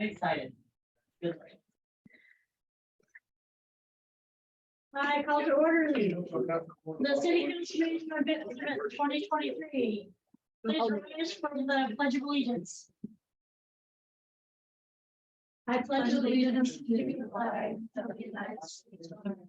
Excited. Good. I call to order the city council meeting of 2023. Please rise for the pledge of allegiance. I pledge allegiance to the flag of the United States of America.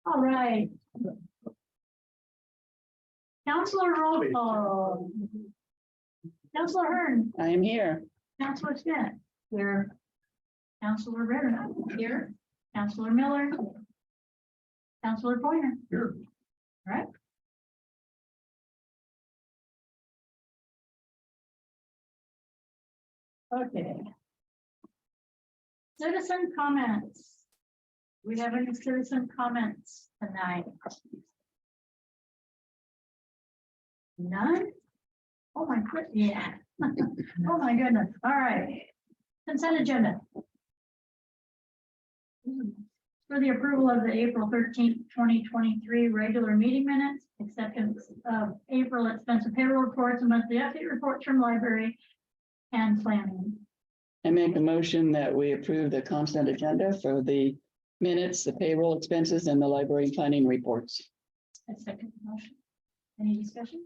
All right. Councilor roll call. Councilor Hearn. I am here. Councilor Smith. Here. Councilor Ritter. Here. Councilor Miller. Councilor Pointer. Here. All right. Okay. Citizen comments. We have any citizen comments tonight? None? Oh my goodness, yeah. Oh my goodness, all right. Consent agenda. For the approval of the April 13th, 2023 regular meeting minutes, acceptance of April expense and payroll reports, and monthly update reports from library and planning. I make a motion that we approve the consent agenda for the minutes, the payroll expenses, and the library planning reports. I second the motion. Any discussion?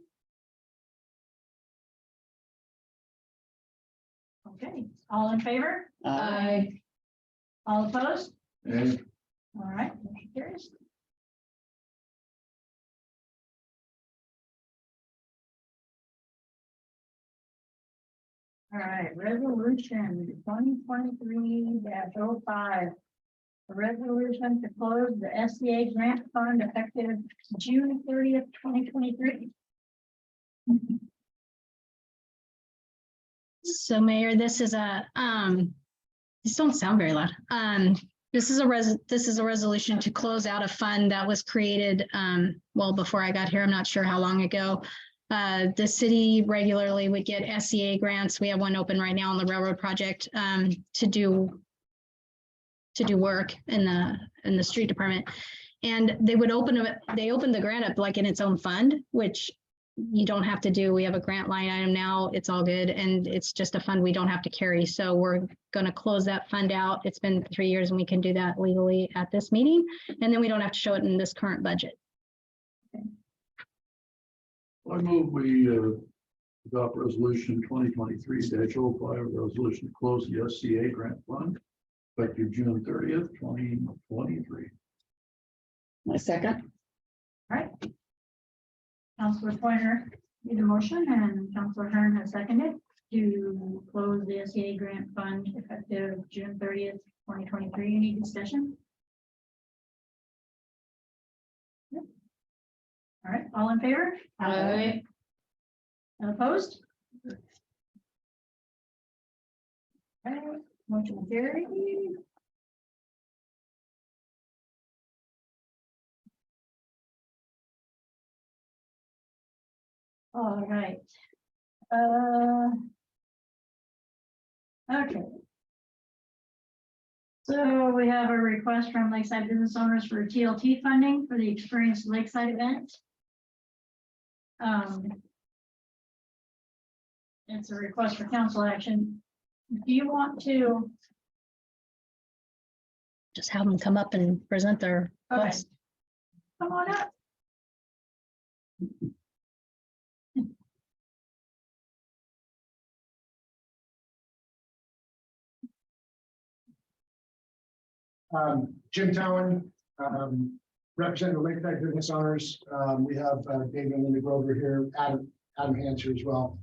Okay, all in favor? Aye. All opposed? And All right, motion carries. All right, resolution 2023-05. A resolution to close the SCA grant fund effective June 30th, 2023. So Mayor, this is a, these don't sound very loud. This is a resolution to close out a fund that was created, well, before I got here, I'm not sure how long ago. The city regularly would get SCA grants. We have one open right now on the railroad project, to do work in the street department. And they would open the grant up like in its own fund, which you don't have to do. We have a grant line item now. It's all good. And it's just a fund we don't have to carry. So we're going to close that fund out. It's been 3 years and we can do that legally at this meeting. And then we don't have to show it in this current budget. I move we adopt resolution 2023-05, resolution to close the SCA grant fund effective June 30th, 2023. My second. All right. Councilor Pointer made a motion and Councilor Hearn has seconded to close the SCA grant fund effective June 30th, 2023. Any discussion? Yep. All right, all in favor? Aye. And opposed? All right, motion carried. All right. Okay. So we have a request from Lakeside business owners for TLT funding for the Experience Lakeside event. It's a request for council action. Do you want to? Just have them come up and present their Okay. request. Come on up. Jim Towen, representing the Lakeside business owners. We have David and Linda Grover here, Adam Hans here as well.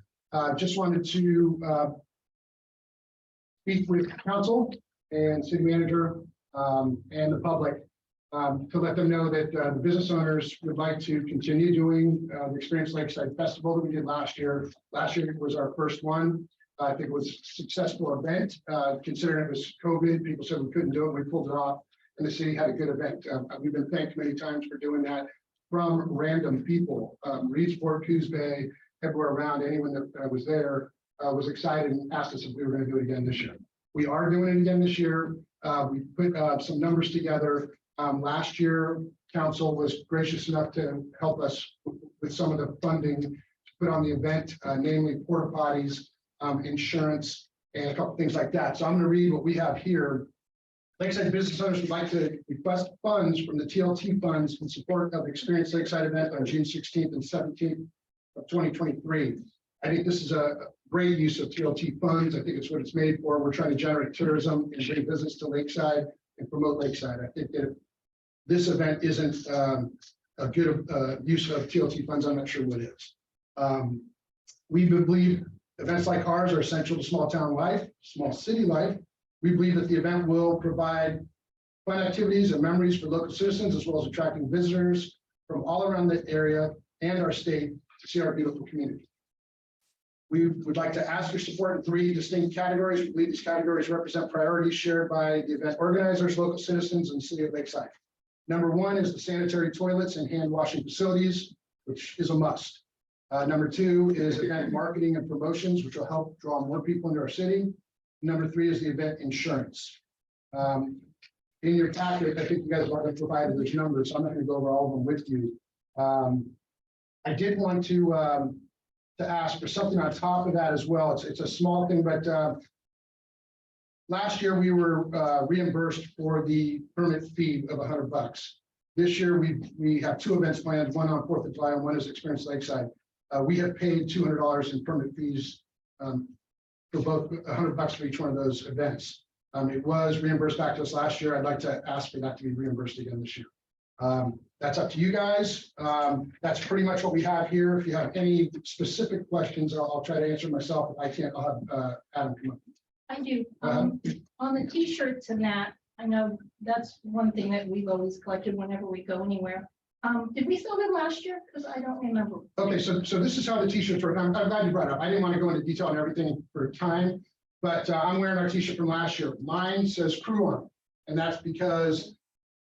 Just wanted to speak with council and city manager and the public to let them know that the business owners would like to continue doing the Experience Lakeside Festival that we did last year. Last year was our first one. I think it was a successful event, considering it was COVID. People said we couldn't do it. We pulled it off, and the city had a good event. We've been thanked many times for doing that from random people. Reedsport, Coos Bay, everywhere around. Anyone that was there was excited and asked us if we were going to do it again this year, We are doing it again this year. We put some numbers together. Last year, council was gracious enough to help us with some of the funding to put on the event, namely porta potties, insurance, and a couple things like that. So I'm going to read what we have here. Lakeside business owners would like to request funds from the TLT funds in support of the Experience Lakeside event on June 16th and 17th of 2023. I think this is a great use of TLT funds. I think it's what it's made for. We're trying to generate tourism and bring business to Lakeside and promote Lakeside. I think that if this event isn't a good use of TLT funds, I'm not sure what is. We believe events like ours are essential to small town life, small city life. We believe that the event will provide fun activities and memories for local citizens, as well as attracting visitors from all around the area and our state to see our beautiful community. We would like to ask your support in 3 distinct categories. We believe these categories represent priorities shared by the event organizers, local citizens, and the city of Lakeside. Number 1 is the sanitary toilets and hand washing facilities, which is a must. Number 2 is event marketing and promotions, which will help draw more people into our city. Number 3 is the event insurance. In your packet, I think you guys are going to provide those numbers. So I'm not going to go over all of them with you. I did want to ask for something on top of that as well. It's a small thing, but last year we were reimbursed for the permit fee of $100. This year we have 2 events planned, one on 4th of July and one is Experience Lakeside. We have paid $200 in permit fees for both $100 for each one of those events. It was reimbursed back to us last year. I'd like to ask for that to be reimbursed again this year. That's up to you guys. That's pretty much what we have here. If you have any specific questions, I'll try to answer myself. If I can't, I'll have Adam come up. I do. On the t-shirts and that, I know that's one thing that we've always collected whenever we go anywhere. Did we sell them last year? Because I don't remember. Okay, so this is how the t-shirts work. I'm glad you brought it up. I didn't want to go into detail on everything for time, but I'm wearing our t-shirt from last year. Mine says crew on it, and that's because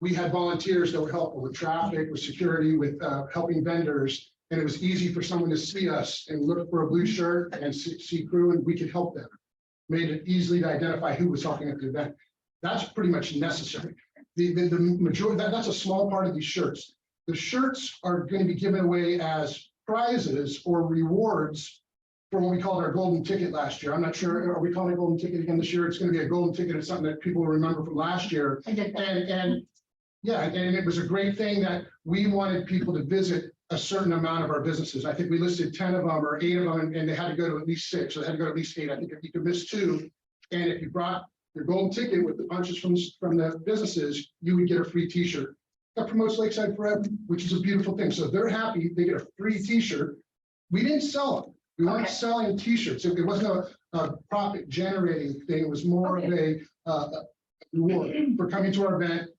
we had volunteers that were helpful with traffic, with security, with helping vendors, and it was easy for someone to see us and look for a blue shirt and see crew, and we could help them. Made it easily to identify who was talking at the event. That's pretty much necessary. The majority, that's a small part of these shirts. The shirts are going to be given away as prizes or rewards for what we called our golden ticket last year. I'm not sure, are we calling it golden ticket again this year? It's going to be a golden ticket. It's something that people will remember from last year. I did. And yeah, and it was a great thing that we wanted people to visit a certain amount of our businesses. I think we listed 10 of them or 8 of them, and they had to go to at least 6. So they had to go to at least 8. I think if you could miss 2, and if you brought your golden ticket with the punches from the businesses, you would get a free t-shirt. That promotes Lakeside Forever, which is a beautiful thing. So they're happy, they get a free t-shirt. We didn't sell them. We weren't selling t-shirts. It wasn't a profit generating thing. It was more of a reward for coming to our event,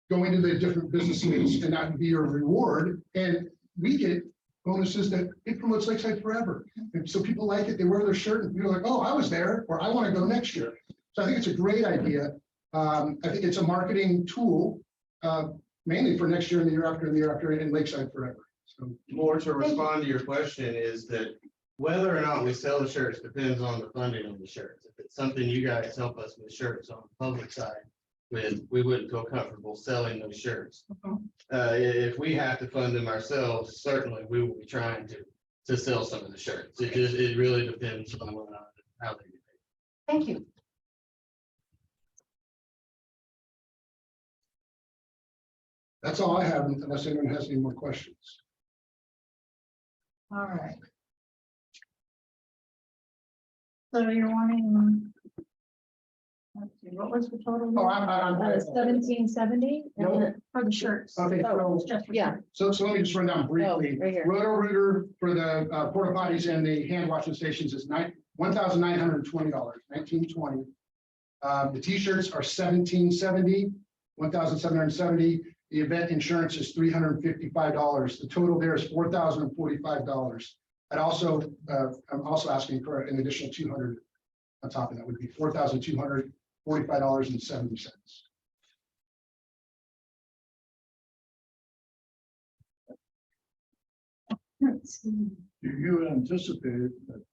going to the different businesses, and that would be your reward. And we get bonuses that it promotes Lakeside Forever. And so people like it, they wear their shirt and you're like, oh, I was there, or I want to go next year. So I think it's a great idea. I think it's a marketing tool, mainly for next year and the year after and the year after in Lakeside Forever. So More to respond to your question is that whether or not we sell the shirts depends on the funding of the shirts. If it's something you guys help us with shirts on the public side with, we wouldn't feel comfortable selling those shirts. If we have to fund them ourselves, certainly we will be trying to sell some of the shirts. It really depends on how they get paid. Thank you. that's all I have, unless anyone has any more questions. All right. So you're wanting, let's see, what was the total? Oh, I'm 1770 No. for the shirts. Okay, Oh, so- just for Yeah. shirts. So let me just run down briefly. right here. Roto-Rooter for the porta potties and the hand washing stations is $1,920, $1920. The t-shirts are $1,770, $1,770. The event insurance is $355. The total there is $4,045. I'm also asking for an additional $200 on top of that, would be $4,245.70. Let's see. You anticipate that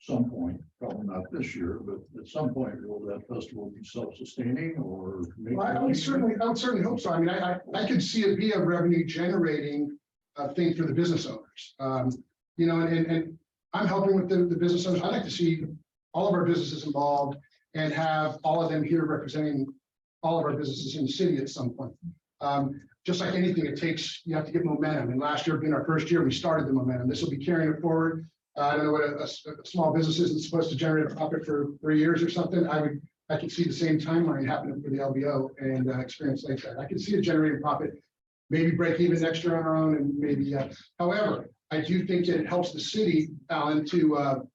some point, probably not this year, but at some point, will that festival be self-sustaining or? Well, I would certainly hope so. I mean, I could see it be a revenue generating thing for the business owners. You know, and I'm helping with the business owners. I'd like to see all of our businesses involved and have all of them here representing all of our businesses in the city at some point. Just like anything, you have to get momentum. And last year being our first year, we started the momentum. This will be carrying it forward. I don't know what a small business is supposed to generate a profit for 3 years or something. I could see the same timeline happening for the LBO and Experience Lakeside. I could see it generating profit, maybe break even next year on our own, and maybe. However, I do think that it helps the city, Alan, to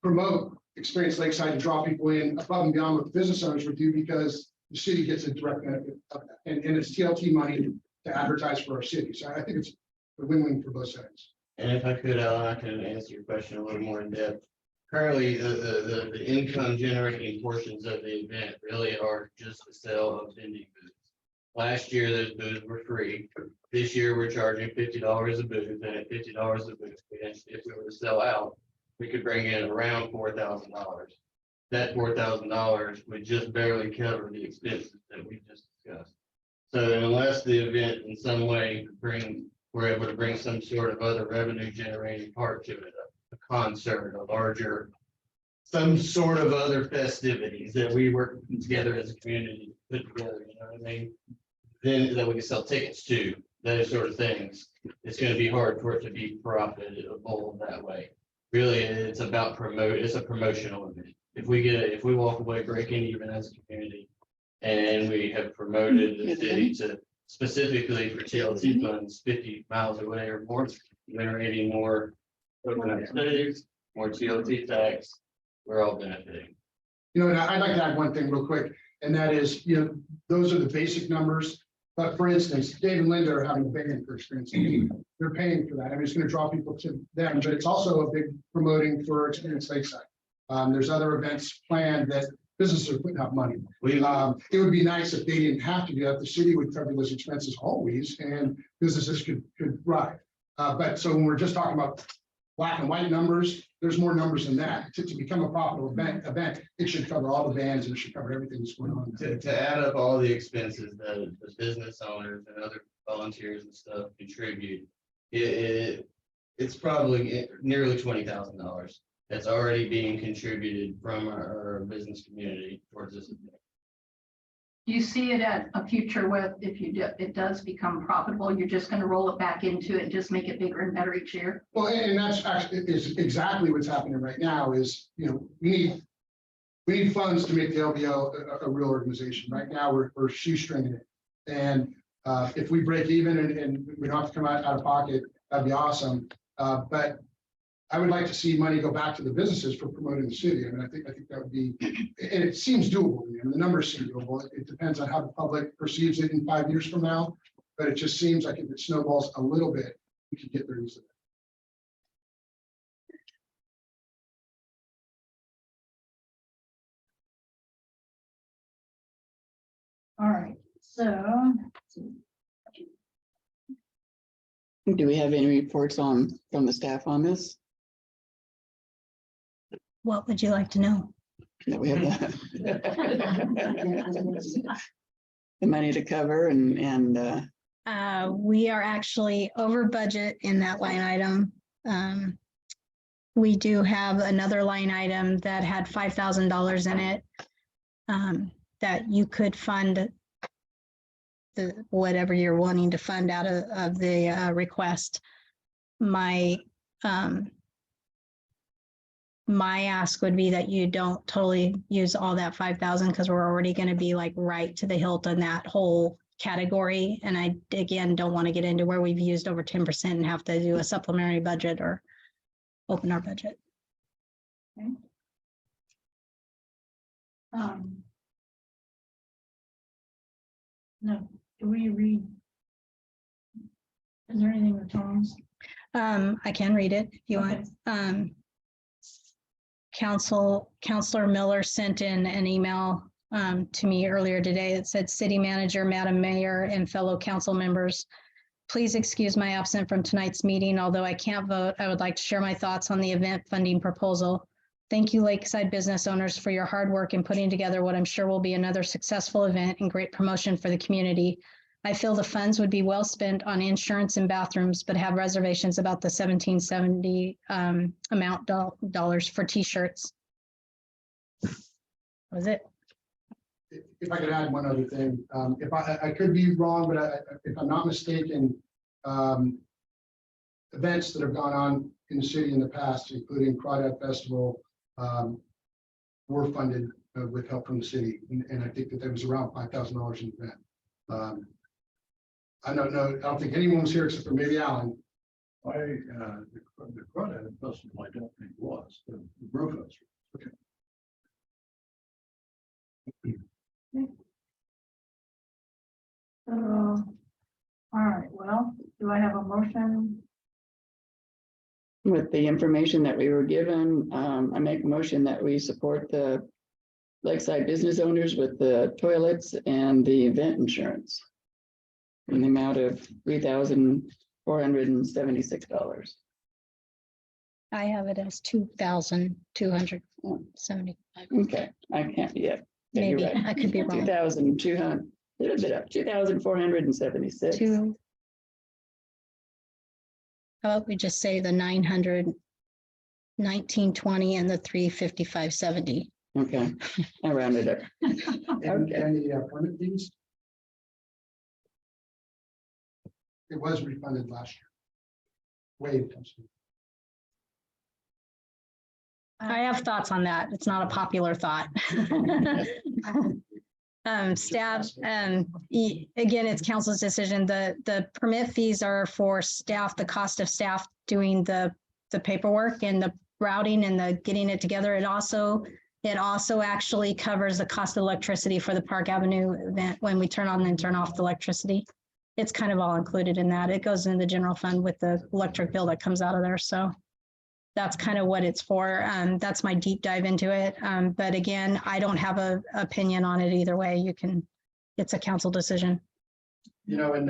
promote Experience Lakeside, to draw people in above and beyond what business owners would do, because the city gets a direct benefit of that, and it's TLT money to advertise for our city. So I think it's a win-win for both sides. And if I could, Alan, I can answer your question a little more in depth. Currently, the income generating portions of the event really are just the sale of vending booths. Last year, those booths were free. This year, we're charging $50 a booth, and at $50 a booth, if we were to sell out, we could bring in around $4,000. That $4,000 would just barely cover the expenses that we just discussed. So unless the event in some way we're able to bring some sort of other revenue generating part to it, a concert, a larger, some sort of other festivities that we work together as a community, put together, you know what I mean? Then that we can sell tickets to, those sort of things. It's going to be hard for it to be profitable that way. Really, it's about it's a promotional event. If we walk away breaking even as a community, and we have promoted the city to specifically for TLT funds 50 miles away or more, generating more organized studies, more TLT tax, we're all benefiting. You know, and I'd like to add one thing real quick, and that is, you know, those are the basic numbers. But for instance, Dave and Linda are having a band for Experience. They're paying for that. I mean, it's going to draw people to them, but it's also a big promoting for Experience Lakeside. There's other events planned that businesses are putting out money. It would be nice if they didn't have to do that. The city would cover those expenses always, and businesses could thrive. But so when we're just talking about black and white numbers, there's more numbers than that. To become a profitable event, it should cover all the bands, and it should cover everything that's going on. To add up all the expenses that the business owners and other volunteers and stuff contribute, it's probably nearly $20,000 that's already being contributed from our business community towards this event. Do you see it at a future where if it does become profitable, you're just going to roll it back into it and just make it bigger and better each year? Well, and that's actually is exactly what's happening right now. Is, you know, we need funds to make the LBO a real organization. Right now, we're shoestringing it, and if we break even and we don't have to come out of pocket, that'd be awesome. But I would like to see money go back to the businesses for promoting the city. I mean, I think that would be, and it seems doable. I mean, the numbers seem doable. It depends on how the public perceives it in 5 years from now, but it just seems like if it snowballs a little bit, we could get there easily. All right, so Do we have any reports from the staff on this? What would you like to know? That we have the money to cover and We are actually over budget in that line item. We do have another line item that had $5,000 in it that you could fund whatever you're wanting to fund out of the request. My ask would be that you don't totally use all that 5,000 because we're already going to be like right to the hilt on that whole category. And I, again, don't want to get into where we've used over 10% and have to do a supplementary budget or open our budget. okay. No, do we read? Is there anything with Tom's? I can read it if you Okay. want. Counselor Miller sent in an email to me earlier today that said, City Manager, Madam Mayor, and fellow council members, please excuse my absence from tonight's meeting. Although I can't vote, I would like to share my thoughts on the event funding proposal. Thank you, Lakeside business owners, for your hard work in putting together what I'm sure will be another successful event and great promotion for the community. I feel the funds would be well spent on insurance and bathrooms, but have reservations about the 1770 dollars for t-shirts. Was it? If I could add one other thing, if I could be wrong, but if I'm not mistaken, events that have gone on in the city in the past, including Crawdad Festival, were funded with help from the city, and I think that there was around $5,000 an event. I don't know. I don't think anyone was here except for maybe Alan. The Crawdad Festival, I don't think was the Brew Festival. Okay. So, all right, well, do I have a motion? With the information that we were given, I make a motion that we support the Lakeside business owners with the toilets and the event insurance in the amount of $3,476. I have it as 2,275. Okay, I can't yet. Yeah, you're Maybe right. I could be wrong. 2,200, a little bit up, 2,476. How about we just say the 900, 1920 and the 355.70. Okay, I rounded up. And Okay. the permit fees. It was refunded last year. Waived. I'm sorry. I have thoughts on that. It's not a popular thought. Staff, again, it's council's decision. The permit fees are for staff, the cost of staff doing the paperwork and the routing and the getting it together. It also actually covers the cost of electricity for the Park Avenue event when we turn on and turn off the electricity. It's kind of all included in that. It goes in the general fund with the electric bill that comes out of there. So that's kind of what it's for. That's my deep dive into it. But again, I don't have an opinion on it either way. It's a council decision. You know, and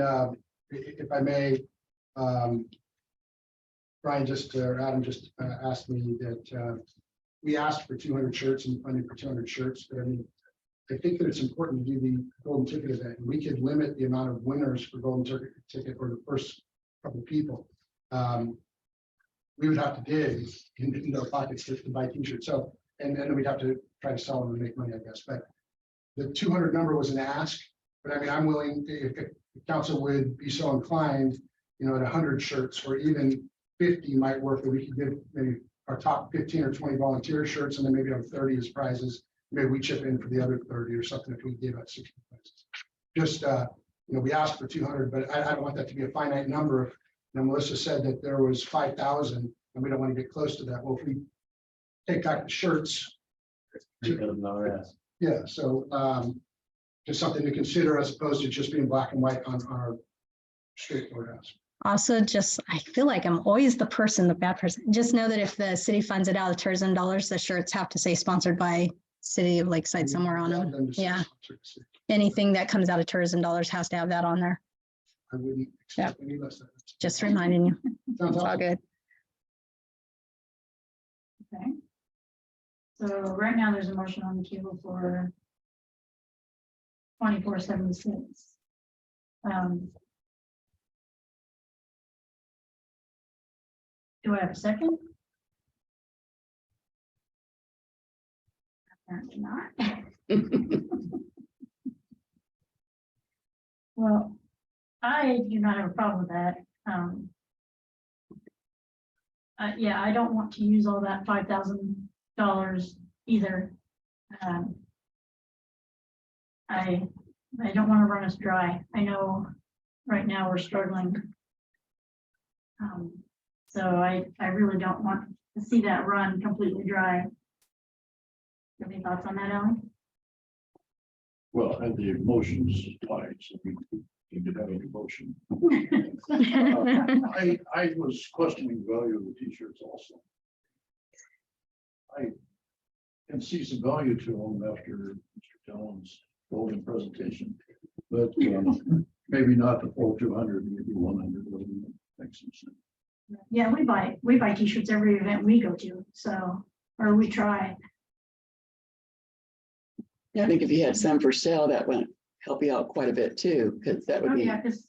if I may, Brian or Adam just asked me that we asked for 200 shirts and funding for 200 shirts. But I mean, I think that it's important to do the golden ticket event. And we could limit the amount of winners for golden ticket for the first couple of people. We would have to dig in our pockets to buy t-shirts. So, and then we'd have to try to sell them and make money, I guess. But the 200 number was an ask. But I mean, I'm willing, if the council would be so inclined, you know, at 100 shirts or even 50 might work, that we could give maybe our top 15 or 20 volunteer shirts, and then maybe have 30 as prizes. Maybe we chip in for the other 30 or something if we gave out 60 prizes. Just, you know, we asked for 200, but I don't want that to be a finite number. Now, Melissa said that there was 5,000, and we don't want to get close to that. Well, if we take back the shirts, yeah, so just something to consider as opposed to just being black and white on our straightforward ask. Also, I feel like I'm always the bad person. Just know that if the city funds it out of tourism dollars, the shirts have to say sponsored by City of Lakeside somewhere on them. Yeah. Anything that comes out of tourism dollars has to have that on there. I wouldn't expect any less than that. Just reminding you. Sounds It's all awesome. good. Okay. So right now there's a motion on the table for 2476. Do I have a second? Apparently not. Well, I do not have a problem with that. Yeah, I don't want to use all that $5,000 either. I don't want to run us dry. I know right now we're struggling. So I really don't want to see that run completely dry. Any thoughts on that, Ellen? Well, and the emotions applied, so we did have an emotion. I was questioning the value of the t-shirts also. I can see some value to them after Mr. Tellon's golden presentation, but maybe not the full 200, maybe 100 makes some sense. Yeah, we buy t-shirts every event we go to, so or we try. I think if you had some for sale, that would help you out quite a bit too, because that would Oh, be, yeah, 'cause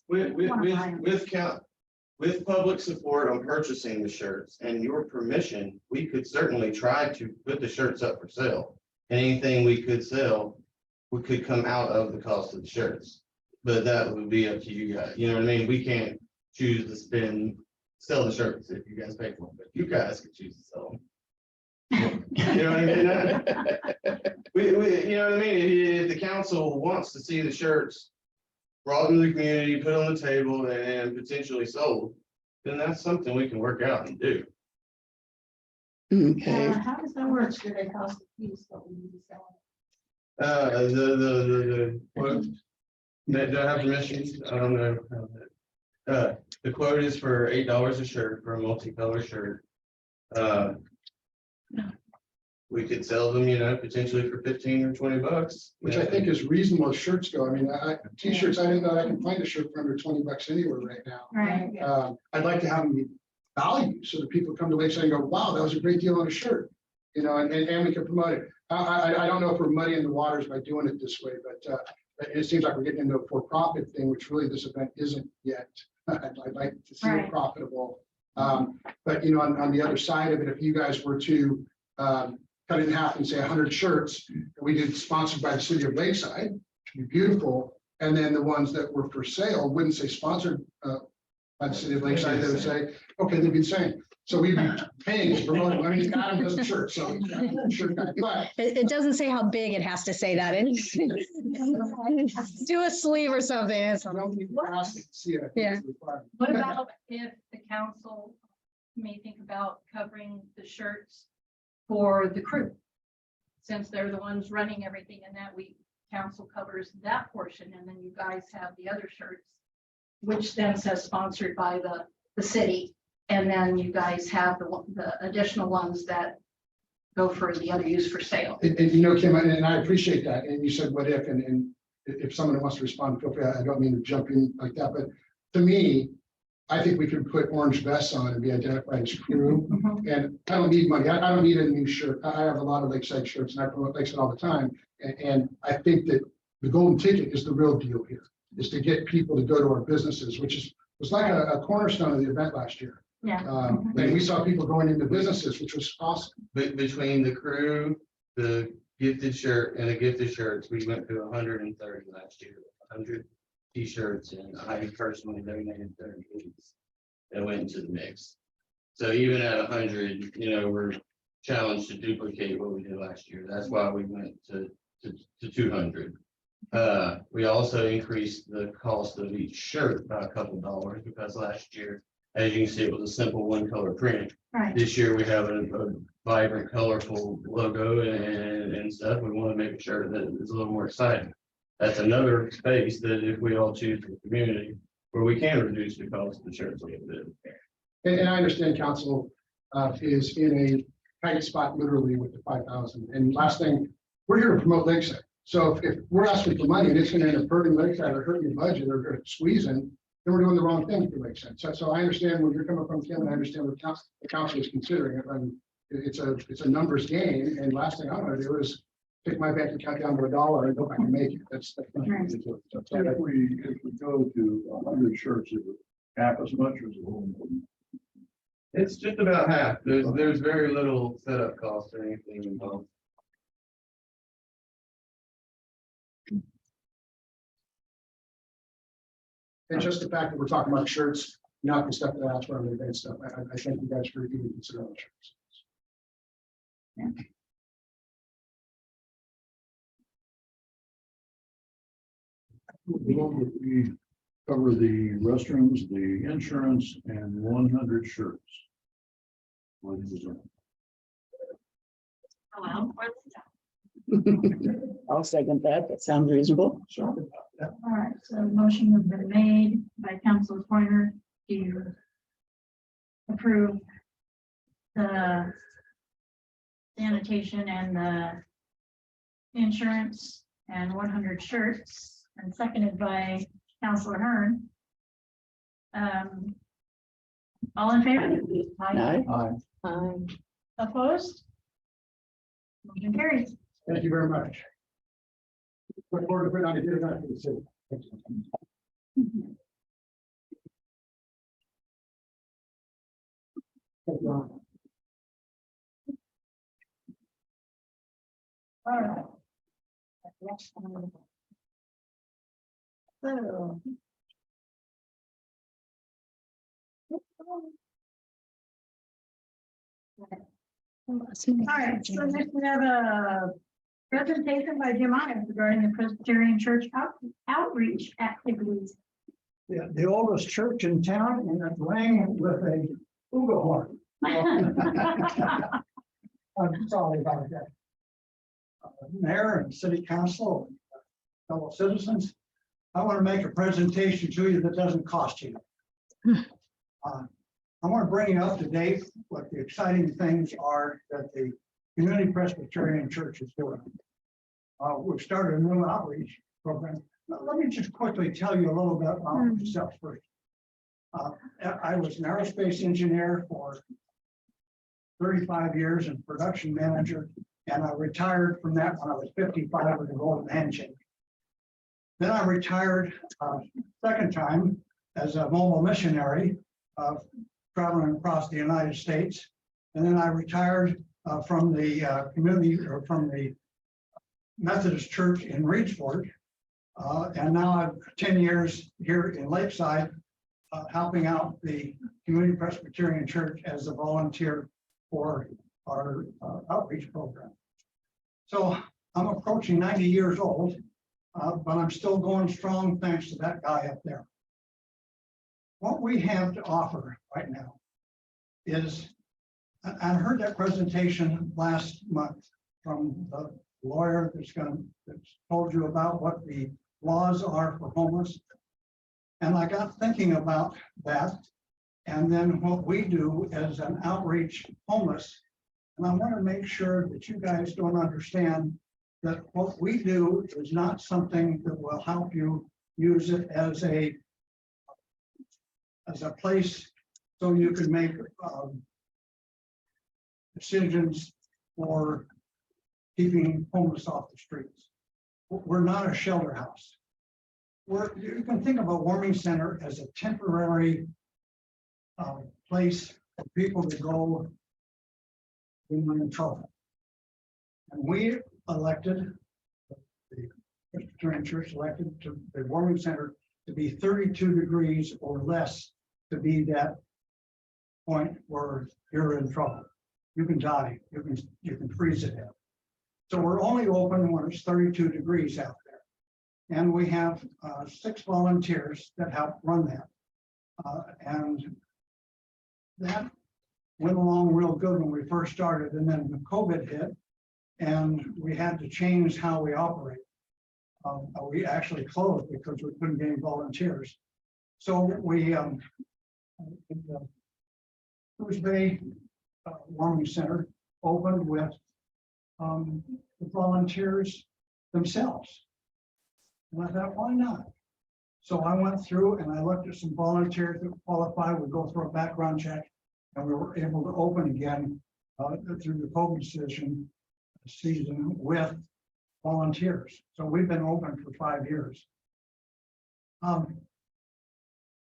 With public support on purchasing the shirts and your permission, we could certainly try to put the shirts up for sale. Anything we could sell, we could come out of the cost of the shirts. But that would be up to you guys, you know what I mean? We can't choose to sell the shirts if you guys pay for them, but you guys could choose to sell them. You know what I mean? You know what I mean? If the council wants to see the shirts brought into the community, put on the table and potentially sold, then that's something we can work out and do. okay. how does that work? Do they cost a piece? What we need to sell? What? Do I have permission? I don't know. The quote is for $8 a shirt for a multicolor shirt. We could sell them, you know, potentially for 15 or 20 bucks. Which I think is reasonable as shirts go. I mean, t-shirts, I didn't know I can find a shirt for under 20 bucks anywhere right now. Right. I'd like to have them be value so that people come to Lakeside and go, wow, that was a great deal on a shirt. You know, and we can promote it. I don't know if we're muddying the waters by doing it this way, but it seems like we're getting into a for-profit thing, which really this event isn't yet. I'd like to see it profitable. But you know, on the other side of it, if you guys were to cut it in half and say 100 shirts, and we did sponsored by the city of Lakeside, which would be beautiful. And then the ones that were for sale wouldn't say sponsored by the city of Lakeside, they would say, okay, they'd be the same. So we'd be paying to promote it. I mean, Adam doesn't shirt, so shirt guy, but It doesn't say how big it has to say that. Do a sleeve or something. I don't need to ask to see it. Yeah. What about if the council may think about covering the shirts for the crew? Since they're the ones running everything and that week, council covers that portion and then you guys have the other shirts, which then says sponsored by the city. And then you guys have the additional ones that go for the other use for sale. And you know, Kim, and I appreciate that. And you said, what if, and if someone wants to respond, feel free. I don't mean to jump in like that, but to me, I think we could put orange vests on and be identified as crew. And I don't need money. I don't need a new shirt. I have a lot of Lakeside shirts and I promote Lakeside all the time. And I think that the golden ticket is the real deal here, is to get people to go to our businesses, which was like a cornerstone of the event last year. Yeah. And we saw people going into businesses, which was awesome. But between the crew, the gifted shirt and the gifted shirts, we went to 130 last year, 100 t-shirts, and I personally donated 30 piece that went into the mix. So even at 100, you know, we're challenged to duplicate what we did last year. That's why we went to 200. We also increased the cost of each shirt by a couple dollars because last year, as you can see, it was a simple one color print. Right. This year we have a vibrant, colorful logo and stuff. We want to make a shirt that is a little more exciting. That's another space that if we all choose the community where we can reduce the cost of the shirts a little bit. And I understand council is in a tight spot literally with the 5,000. And last thing, we're here to promote Lakeside. So if we're asking for money and it's going to end up hurting Lakeside or hurting your budget or squeezing, then we're doing the wrong thing for Lakeside. So I understand where you're coming from, Kim, and I understand what the council is considering it. And it's a numbers game. And last thing I want to do is take my bank account down to $1 and go back and make it. That's not what we do. So If we go to 100 shirts, is it half as much or is it a little more? It's just about half. There's very little setup cost or anything involved. And just the fact that we're talking about shirts, not the stuff that I asked for on the event stuff. I thank you guys for even considering the shirts. We cover the restrooms, the insurance, and 100 shirts. What is it? I'll second that. That sounds reasonable. So All right, so the motion has been made by Councilor Pointer to approve the sanitation and the insurance and 100 shirts, and seconded by Councilor Hearn. All in favor? Aye. Aye. Opposed? Motion carries. Thank you very much. Look forward to putting on the agenda for the city. Thank you. Thank you. All right. So. All right, so next we have a presentation by Jim Myers regarding the Presbyterian Church outreach activities. The oldest church in town, and it's rang with a flugelhorn. I'm sorry about that. Mayor and city council, fellow citizens, I want to make a presentation to you that doesn't cost you. I want to bring you up to date what the exciting things are that the Community Presbyterian Church is doing. We've started a new outreach program. Let me just quickly tell you a little bit about myself first. I was an aerospace engineer for 35 years and production manager, and I retired from that when I was 55 with a golden handshake. Then I retired second time as a mobile missionary, traveling across the United States. And then I retired from the community, or from the Methodist Church in Reedsford. And now I've 10 years here in Lakeside, helping out the Community Presbyterian Church as a volunteer for our outreach program. So I'm approaching 90 years old, but I'm still going strong thanks to that guy up there. What we have to offer right now is, I heard that presentation last month from the lawyer that's told you about what the laws are for homeless. And I got thinking about that, and then what we do as an outreach homeless. And I want to make sure that you guys don't understand that what we do is not something that will help you use it as a place so you can make decisions for keeping homeless off the streets. We're not a shelter house. You can think of a warming center as a temporary place for people to go when we're in trouble. And we elected, the Presbyterian Church elected to the warming center to be 32 degrees or less, to be that point where you're in trouble. You can die, you can freeze to death. So we're only open when it's 32 degrees out there. And we have 6 volunteers that help run that. And that went along real good when we first started, and then the COVID hit and we had to change how we operate. We actually closed because we couldn't get any volunteers. So we, the Coos Bay Warming Center opened with the volunteers themselves. And I thought, why not? So I went through and I looked at some volunteers that qualified. We go through a background check, and we were able to open again through the COVID season with volunteers. So we've been open for 5 years.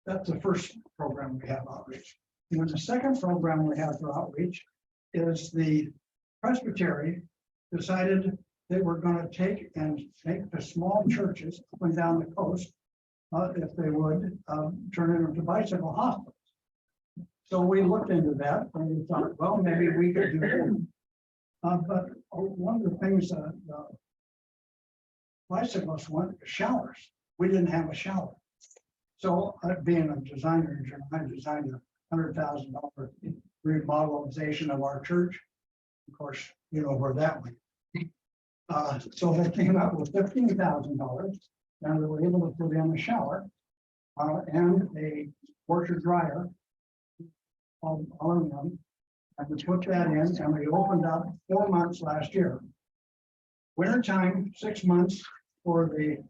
That's the first program we have outreach. And then the second program we have for outreach is the Presbytery decided they were going to take and make the small churches up and down the coast, if they would, turn it into bicycle hospitals. So we looked into that and we thought, well, maybe we could do that. But one of the things bicyclists want is showers. We didn't have a shower. So being a designer, I designed a $100,000 remodelization of our church. Of course, you know where that went. So they came up with $15,000, and we were able to put in a shower and a washer dryer on them, and we put that in, and we opened up 4 months last year. Wintertime, 6 months for the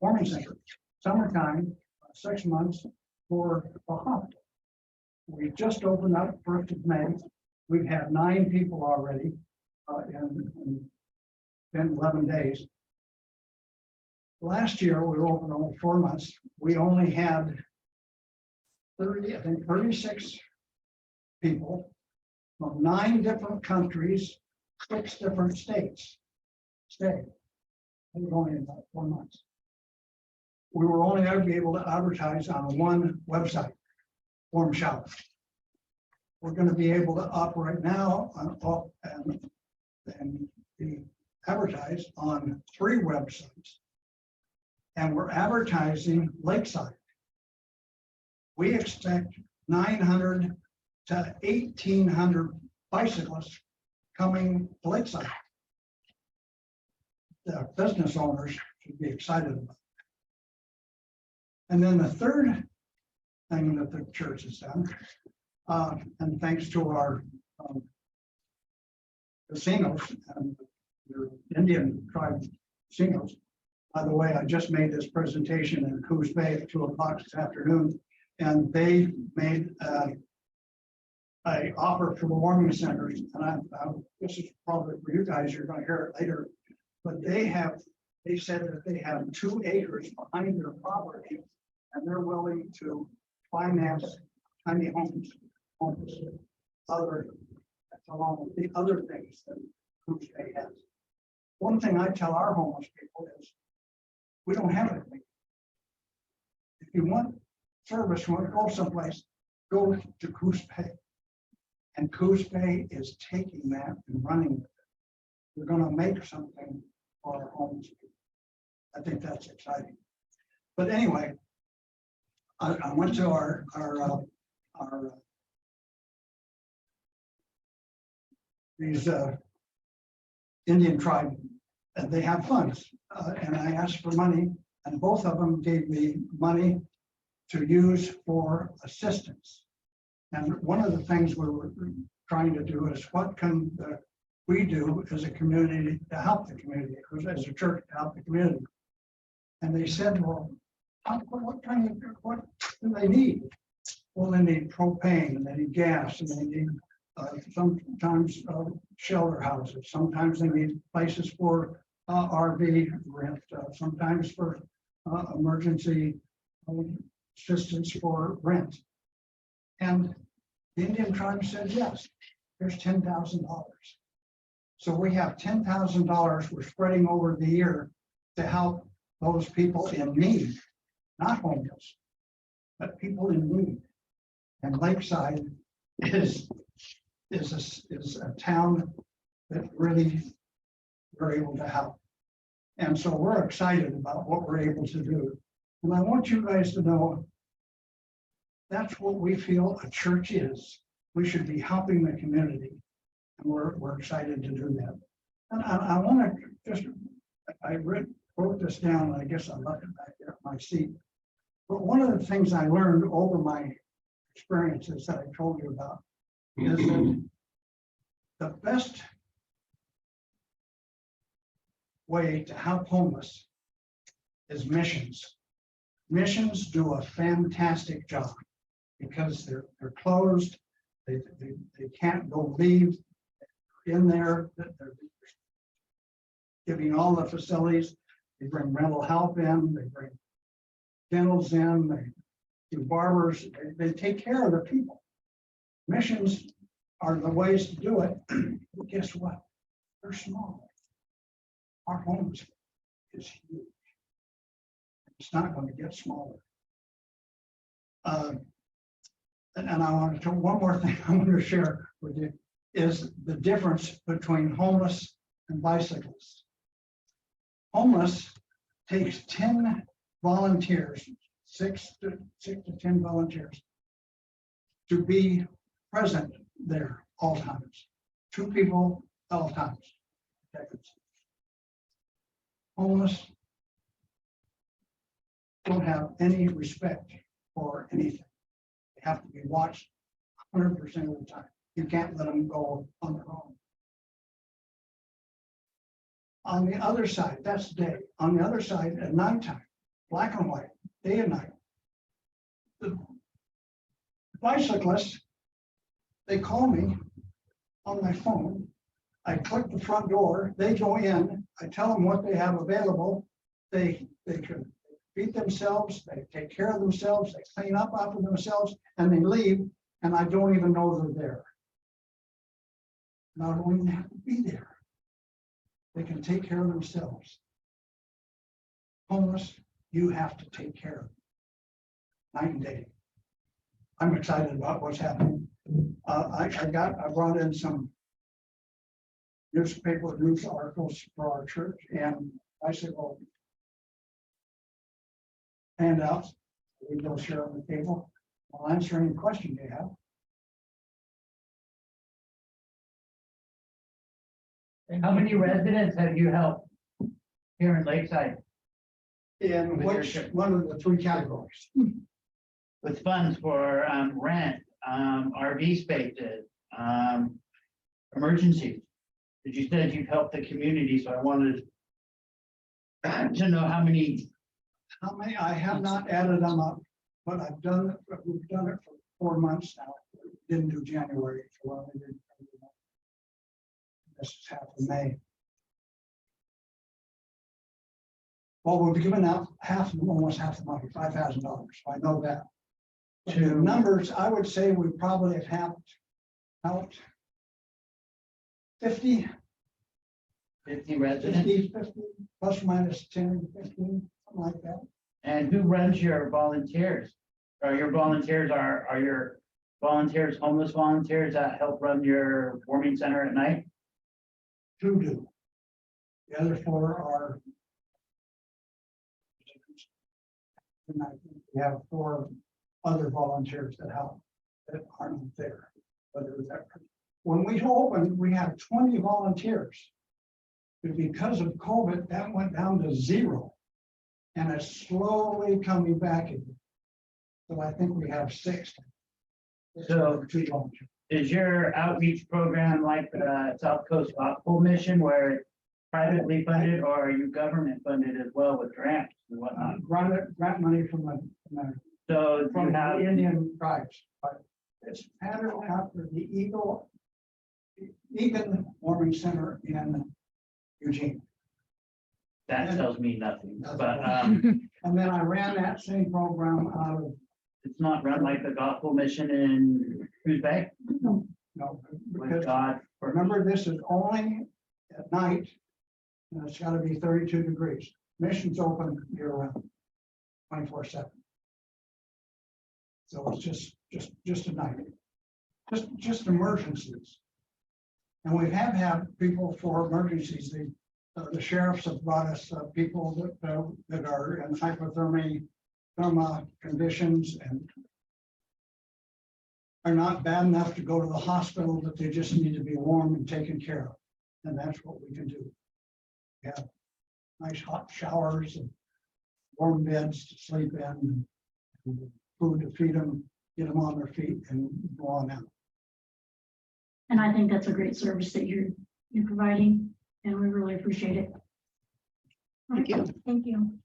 warming center. Summertime, 6 months for the hospital. We just opened up 1st of May. We've had 9 people already. in 10, 11 days. Last year, we were open only 4 months. We only had 36 people from 9 different countries, 6 different states. Stay. It was only about 4 months. We were only ever be able to advertise on one website, Warm Shower. We're going to be able to operate now on and be advertised on 3 websites. And we're advertising Lakeside. We expect 900 to 1,800 bicyclists coming to Lakeside. The business owners should be excited about it. And then the third thing that the church has done, and thanks to our casinos and the Indian tribe casinos. By the way, I just made this presentation in Coos Bay at 2 o'clock this afternoon, and they made a offer for the warming centers. And this is probably for you guys, you're going to hear it later, but they said that they have 2 acres behind their property, and they're willing to finance tiny homes, along with the other things that Coos Bay has. One thing I tell our homeless people is, we don't have anything. If you want service, you want to go someplace, go to Coos Bay. And Coos Bay is taking that and running with it. We're going to make something for our homeless people. I think that's exciting. But anyway, I went to our these Indian tribe, and they have funds, and I asked for money, and both of them gave me money to use for assistance. And one of the things we were trying to do is, what can we do as a community to help the community, as a church to help the community? And they said, well, what do they need? Well, they need propane, and they need gas, and they need sometimes shelter houses. Sometimes they need places for RV rent. Sometimes for emergency assistance for rent. And the Indian tribe said, yes, here's $10,000. So we have $10,000 we're spreading over the year to help those people in need, not homeless, but people in need. And Lakeside is a town that really we're able to help. And so we're excited about what we're able to do. And I want you guys to know that's what we feel a church is. We should be helping the community. And we're excited to do that. And I want to just, I wrote this down, and I guess I left it back there at my seat. But one of the things I learned over my experiences that I told you about is that the best way to help homeless is missions. Missions do a fantastic job because they're closed. They can't go leave in there. They're giving all the facilities. They bring mental health in. They bring dentals in. They do barbers. They take care of the people. Missions are the ways to do it. But guess what? They're small. Our homes is huge. It's not going to get smaller. And I want to tell one more thing I want to share with you is the difference between homeless and bicyclists. Homeless takes 10 volunteers, 6 to 10 volunteers to be present there all times. 2 people all times. Homeless don't have any respect for anything. They have to be watched 100% of the time. You can't let them go on their own. On the other side, that's day. On the other side, at nighttime, black and white, day and night. The bicyclists, they call me on my phone I click the front door, they go in, I tell them what they have available. They can feed themselves, they take care of themselves, they clean up after themselves, and they leave, and I don't even know they're there. And I don't even have to be there. They can take care of themselves. Homeless, you have to take care of night and day. I'm excited about what's happening. I brought in some newspaper news articles for our church and bicycle handouts. We will share on the table. I'll answer any question you have. How many residents have you helped here in Lakeside In With your which church. one of the three categories? with funds for rent, RV spaces, emergencies? Because you said you've helped the community, so I wanted to know how many. How many? I have not added them up, but I've done it, we've done it for 4 months now. Didn't do January, so I only did. This is half of May. Well, we've given out half, almost half the money, $5,000. So I know that. But the numbers, I would say we probably have helped out 50, 50 residents. 50, plus or minus 10, 15, something like that. And who runs your volunteers? Are your volunteers homeless volunteers that help run your warming center at night? 2 do. The other 4 are. And I think we have 4 other volunteers that help that aren't there. Whether that, when we opened, we had 20 volunteers. But because of COVID, that went down to 0. And it's slowly coming back again. So I think we have 6. So- 2 volunteers. Is your outreach program like the South Coast Gospel Mission where it's privately funded, or are you government funded as well with grants and whatnot? Grant money from So from you the have, Indian tribes, but it's patterned after the Egan Warming Center in Eugene. that tells me nothing, but And then I ran that same program out of, it's not run like the Gospel Mission in Coos Bay no, with because God. remember, this is only at night. And it's gotta be 32 degrees. Mission's open year round, 24/7. So it's just a night. Just emergencies. And we have had people for emergencies. The sheriffs have brought us people that are in hypothermia conditions and are not bad enough to go to the hospital, but they just need to be warm and taken care of. And that's what we can do. We have nice hot showers and warm beds to sleep in, and food to feed them, get them on their feet and go on out. And I think that's a great service that you're providing, and we really appreciate it. Thank you. Thank you.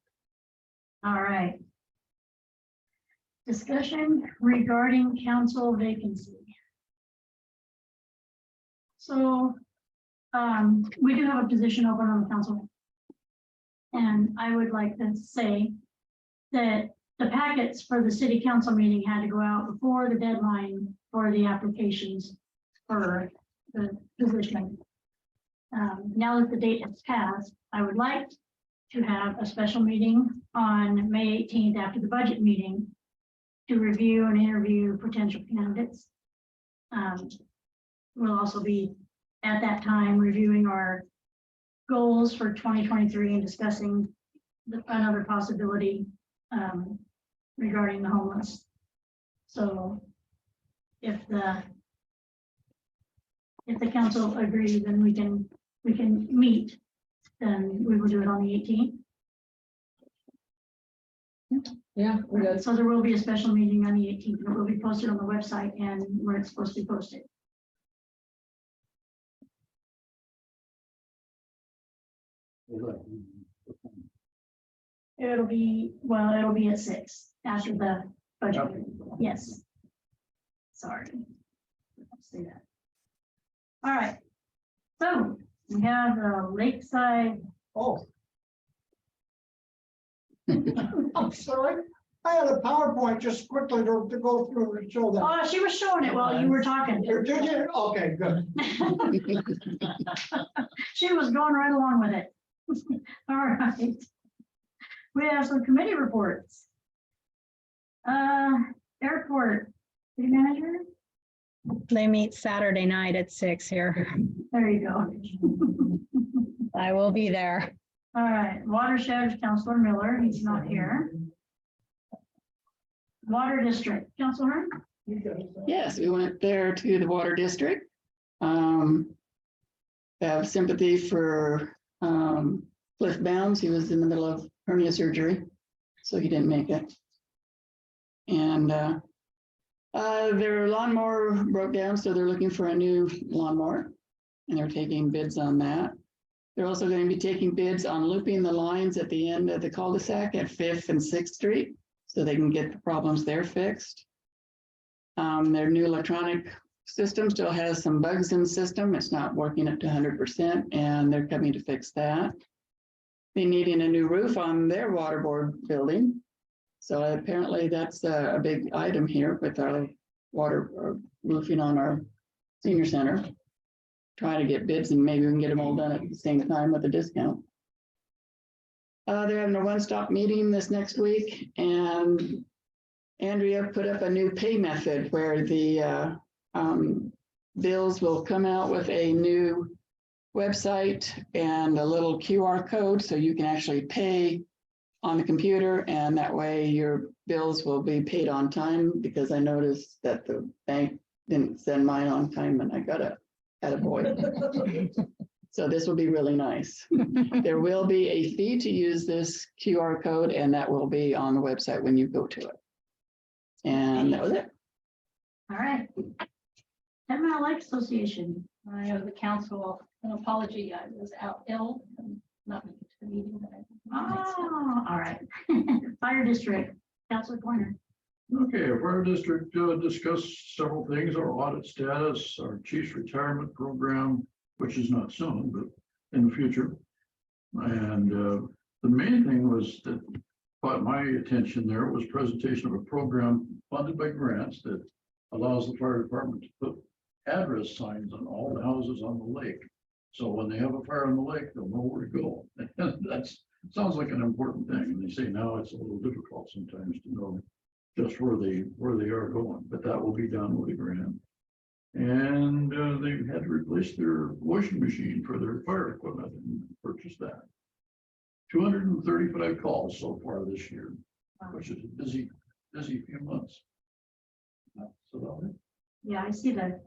All right. Discussion regarding council vacancy. So, we do have a position open on the council. And I would like to say that the packets for the city council meeting had to go out before the deadline for the applications for the position. Now that the date has passed, I would like to have a special meeting on May 18th after the budget meeting to review and interview potential candidates. We'll also be at that time reviewing our goals for 2023 and discussing another possibility regarding the homeless. So if the council agrees, then we can meet, then we will do it on the 18th. Yeah, we got So there will be a special meeting on the 18th, and it will be posted on the website and where it's supposed to be posted. It'll be at 6 after the budget. Okay. So we have the Lakeside. Oh. I'm sorry. I had a PowerPoint just quickly to go through and show that. Oh, she was showing it while you were talking. Did you? Okay, good. She was going right along with it. All right. We have some committee reports. Airport, city manager, They meet Saturday night at 6 here. there you go. I will be there. All right, watershed, Counselor Miller, he's not here. Water district, Counselor Hearn? Yes, we went there to the water district. Have sympathy for Cliff Bounds. He was in the middle of hernia surgery, so he didn't make it. And their lawnmower broke down, so they're looking for a new lawnmower, and they're taking bids on that. They're also going to be taking bids on looping the lines at the end of the cul-de-sac at 5th and 6th Street, so they can get the problems there fixed. Their new electronic system still has some bugs in the system. It's not working up to 100%, and they're coming to fix that. They're needing a new roof on their water board building. So apparently that's a big item here with our water roofing on our senior center. Trying to get bids and maybe we can get them all done at the same time with a discount. They're having a one-stop meeting this next week, and Andrea put up a new pay method where the bills will come out with a new website and a little QR code so you can actually pay on the computer, and that way your bills will be paid on time, because I noticed that the bank didn't send mine on time and I got a boy. So this will be really nice. There will be a fee to use this QR code, and that will be on the website when you go to it. And that was it. All right. 10 Mile Lake Association. I owe the council an apology. I was out ill and not making it to the meeting. But Oh, all right. Fire district, Counselor Pointer. Okay, our fire district discussed several things: our audit status, our chief's retirement program, which is not soon, but in the future. And the main thing was that caught my attention there was presentation of a program funded by grants that allows the fire department to put address signs on all the houses on the lake. So when they have a fire on the lake, they'll know where to go. That's sounds like an important thing. And they say now it's a little difficult sometimes to know just where they are going, but that will be done with a grant. And they had to replace their washing machine for their fire equipment and purchase that. 235 calls so far this year, which is a busy few months. That's about it. Yeah, I see the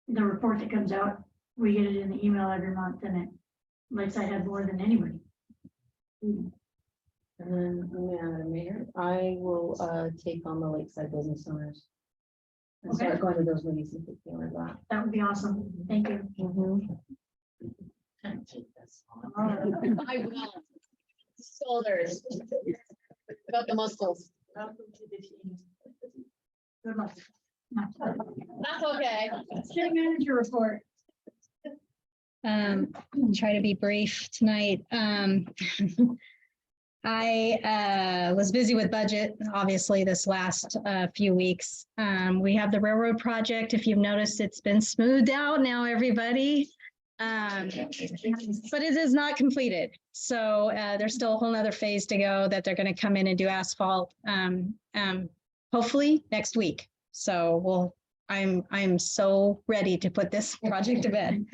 report that comes out. We get it in the email every month, and it Lakeside had more than anybody. And then, Madam Mayor, I will take on the Lakeside business owners. And Okay. start going to those meetings and thinking like that. That would be awesome. Thank you. Can't take this on. All right. I will. Shoulders. Got the muscles. Good luck. That's okay. City manager report. Try to be brief tonight. I was busy with budget, obviously, this last few weeks. We have the railroad project. If you've noticed, it's been smoothed out now, everybody. But it is not completed. So there's still a whole nother phase to go that they're going to come in and do asphalt, hopefully next week. So I'm so ready to put this project to bed.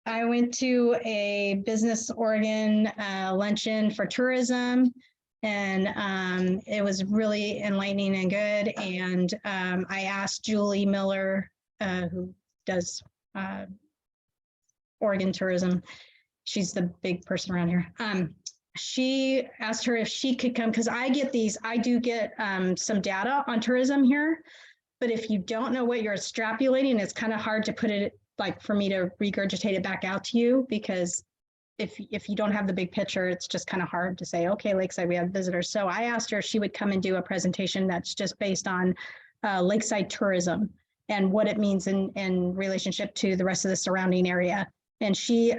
I went to a Business Oregon luncheon for tourism, and it was really enlightening and good. And I asked Julie Miller, who does Oregon tourism. She's the big person around here. She asked her if she could come, because I do get some data on tourism here. But if you don't know what you're extrapolating, it's kind of hard to put it, like for me to regurgitate it back out to you, because if you don't have the big picture, it's just kind of hard to say, okay, Lakeside, we have visitors. So I asked her if she would come and do a presentation that's just based on Lakeside tourism and what it means in relationship to the rest of the surrounding area. And she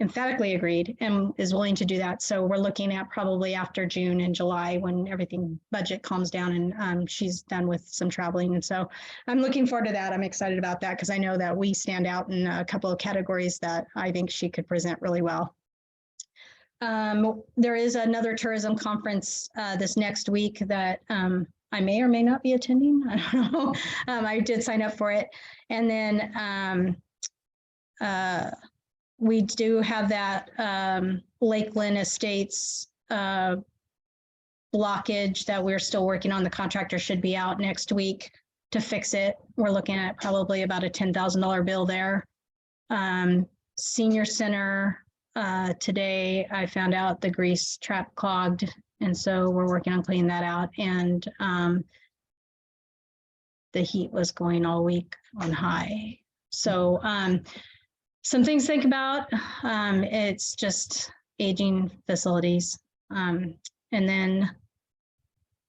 emphatically agreed and is willing to do that. So we're looking at probably after June and July when everything budget calms down and she's done with some traveling. And so I'm looking forward to that. I'm excited about that because I know that we stand out in a couple of categories that I think she could present really well. There is another tourism conference this next week that I may or may not be attending. I don't know. I did sign up for it. And then we do have that Lakeland Estates blockage that we're still working on. The contractor should be out next week to fix it. We're looking at probably about a $10,000 bill there. Senior Center, today I found out the grease trap clogged, and so we're working on cleaning that out. And the heat was going all week on high. So some things to think about. It's just aging facilities. And then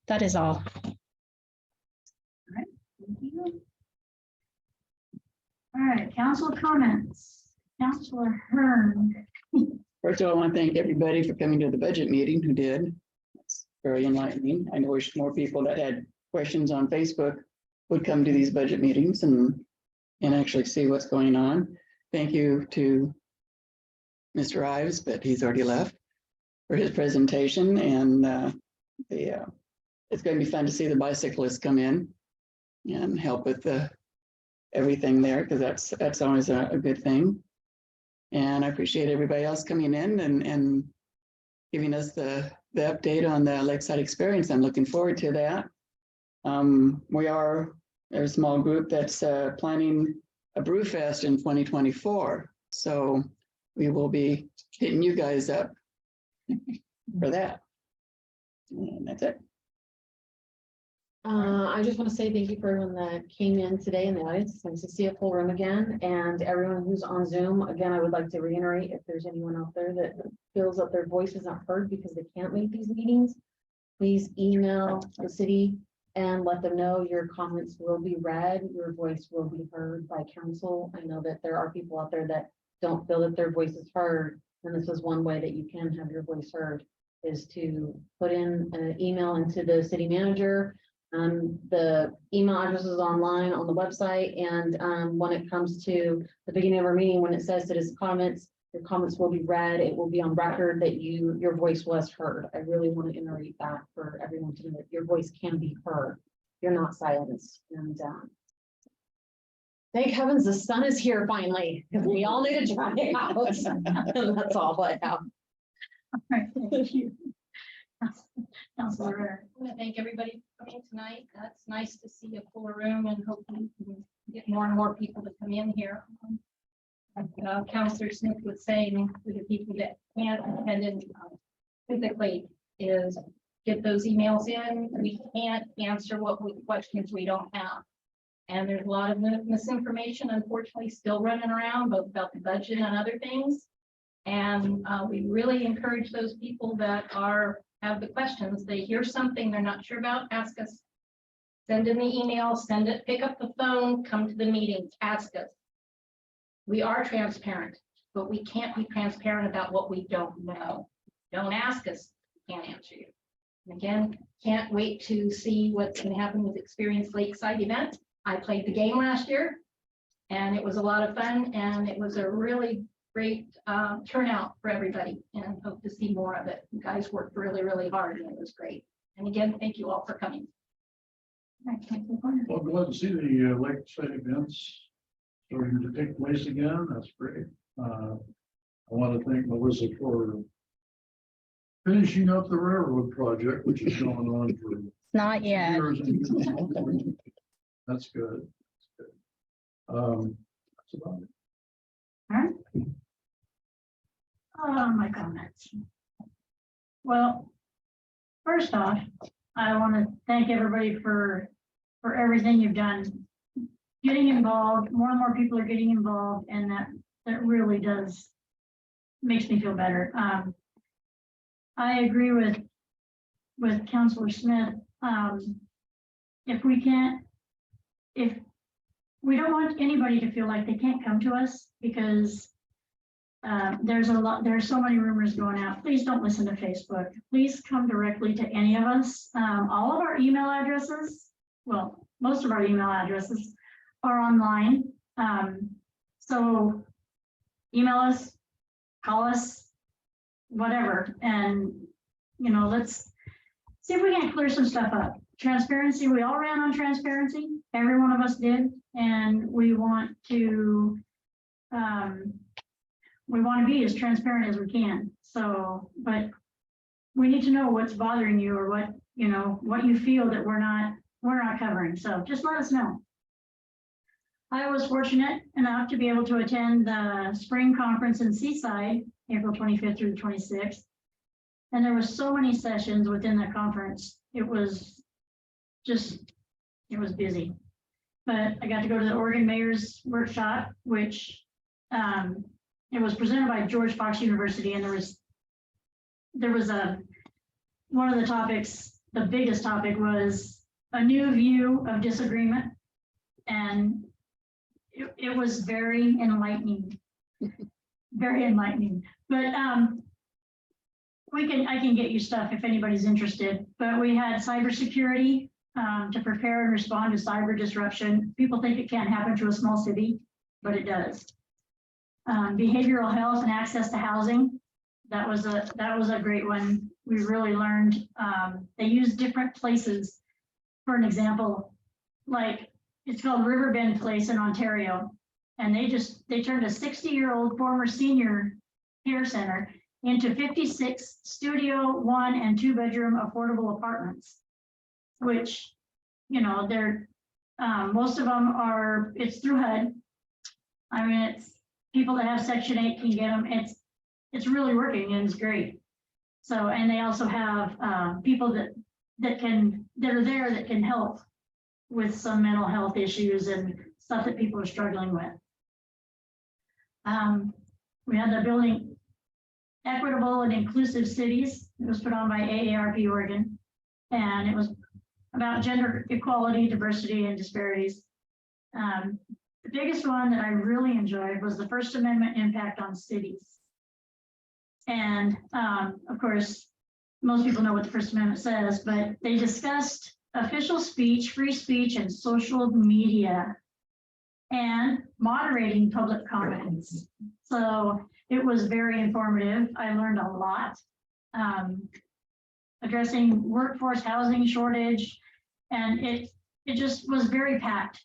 that is all. Thank you. All right, council comments. Councilor Hearn. First of all, I want to thank everybody for coming to the budget meeting who did. It's very enlightening. I wish more people that had questions on Facebook would come to these budget meetings and actually see what's going on. Thank you to Mr. Ives, but he's already left, for his presentation. And it's going to be fun to see the bicyclists come in and help with everything there, because that's always a good thing. And I appreciate everybody else coming in and giving us the update on the Lakeside experience. I'm looking forward to that. There's a small group that's planning a brew fest in 2024. So we will be hitting you guys up for that. And that's it. I just want to say thank you for everyone that came in today in the audience. It's nice to see a full room again, and everyone who's on Zoom. Again, I would like to reiterate, if there's anyone out there that feels that their voice is not heard because they can't make these meetings, please email the city and let them know your comments will be read, your voice will be heard by council. I know that there are people out there that don't feel that their voice is heard, and this is one way that you can have your voice heard, is to put in an email into the city manager. The email address is online on the website, and when it comes to the beginning of our meeting, when it says that his comments, your comments will be read, it will be on record that your voice was heard. I really want to iterate that for everyone to know that your voice can be heard. You're not silenced. And thank heavens the sun is here finally, because we all need to dry out. That's all I have. All right, thank you. Councilor Hearn. I want to thank everybody for coming tonight. That's nice to see a fuller room, and hopefully we can get more and more people to come in here. Like Councilor Smith was saying, for the people that can't attend in physically, is get those emails in. We can't answer questions we don't have. And there's a lot of misinformation, unfortunately, still running around, both about the budget and other things. And we really encourage those people that have the questions. They hear something they're not sure about, ask us. Send in the email, send it, pick up the phone, come to the meeting, ask us. We are transparent, but we can't be transparent about what we don't know. Don't ask us, we can't answer you. And again, can't wait to see what's going to happen with Experience Lakeside event. I played the game last year, and it was a lot of fun, and it was a really great turnout for everybody, and hope to see more of it. You guys worked really, really hard, and it was great. And again, thank you all for coming. All right, Councilor Hearn. Well, glad to see the Lakeside events starting to take place again. That's great. I want to thank Melissa for finishing up the railroad project, which has gone on for Not yet. years and years. That's good. That's good. That's about it. All right. My comments. Well, first off, I want to thank everybody for everything you've done. Getting involved, more and more people are getting involved, and that really makes me feel better. I agree with Councilor Smith. If we don't want anybody to feel like they can't come to us because there's so many rumors going out. Please don't listen to Facebook. Please come directly to any of us. All of our email addresses, well, most of our email addresses are online. So email us, call us, whatever. And, let's see if we can clear some stuff up. Transparency, we all ran on transparency. Every one of us did. And we want to be as transparent as we can. So, but we need to know what's bothering you or what you feel that we're not covering. So just let us know. I was fortunate enough to be able to attend the spring conference in Seaside, April 25th through the 26th. And there was so many sessions within the conference. It was busy. But I got to go to the Oregon Mayor's Workshop, which it was presented by George Fox University, and there was one of the topics, the biggest topic was a new view of disagreement, and it was very enlightening, very enlightening. But I can get you stuff if anybody's interested. But we had cybersecurity to prepare and respond to cyber disruption. People think it can't happen to a small city, but it does. Behavioral health and access to housing. That was a great one. We really learned, they use different places. For an example, like it's called Riverbend Place in Ontario. And they turned a 60-year-old former senior care center into 56 studio 1 and 2 bedroom affordable apartments, which, they're, most of them it's through HUD. I mean, it's people that have Section 8 can get them. It's really working and it's great. So, and they also have people that are there that can help with some mental health issues and stuff that people are struggling with. We had the building Equitable and Inclusive Cities. It was put on by AARP Oregon, and it was about gender equality, diversity, and disparities. The biggest one that I really enjoyed was the First Amendment impact on cities. And of course, most people know what the First Amendment says, but they discussed official speech, free speech, and social media, and moderating public comments. So it was very informative. I learned a lot. Addressing workforce housing shortage, and it just was very packed.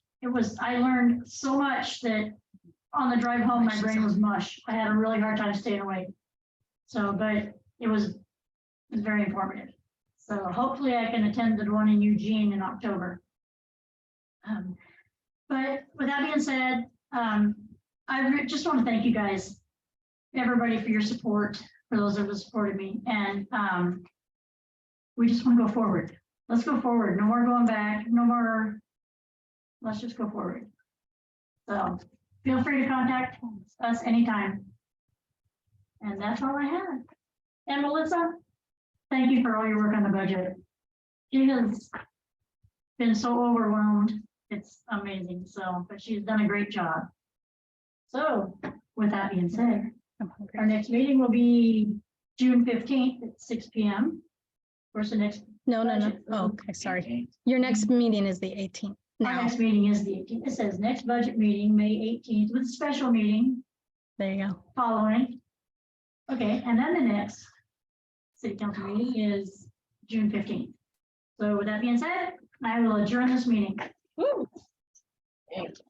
I learned so much that on the drive home, my brain was mush. I had a really hard time staying awake. So, but it was very informative. So hopefully I can attend the one in Eugene in October. But with that being said, I just want to thank you guys, everybody, for your support, for those that have supported me. And we just want to go forward. Let's go forward. No more going back. No more. Let's just go forward. So feel free to contact us anytime. And that's all I have. And Melissa, thank you for all your work on the budget. She has been so overwhelmed. It's amazing. So, but she's done a great job. So with that being said, our next meeting will be June 15th at 6 p.m. Of course, the next. No. Oh, okay, sorry. Your next meeting is the 18th. Our Now, next meeting is the 18th. It says next budget meeting, May 18th, with a special meeting there you go. following. Okay, and then the next city council meeting is June 15th. So with that being said, I will adjourn this meeting. Woo. Thanks.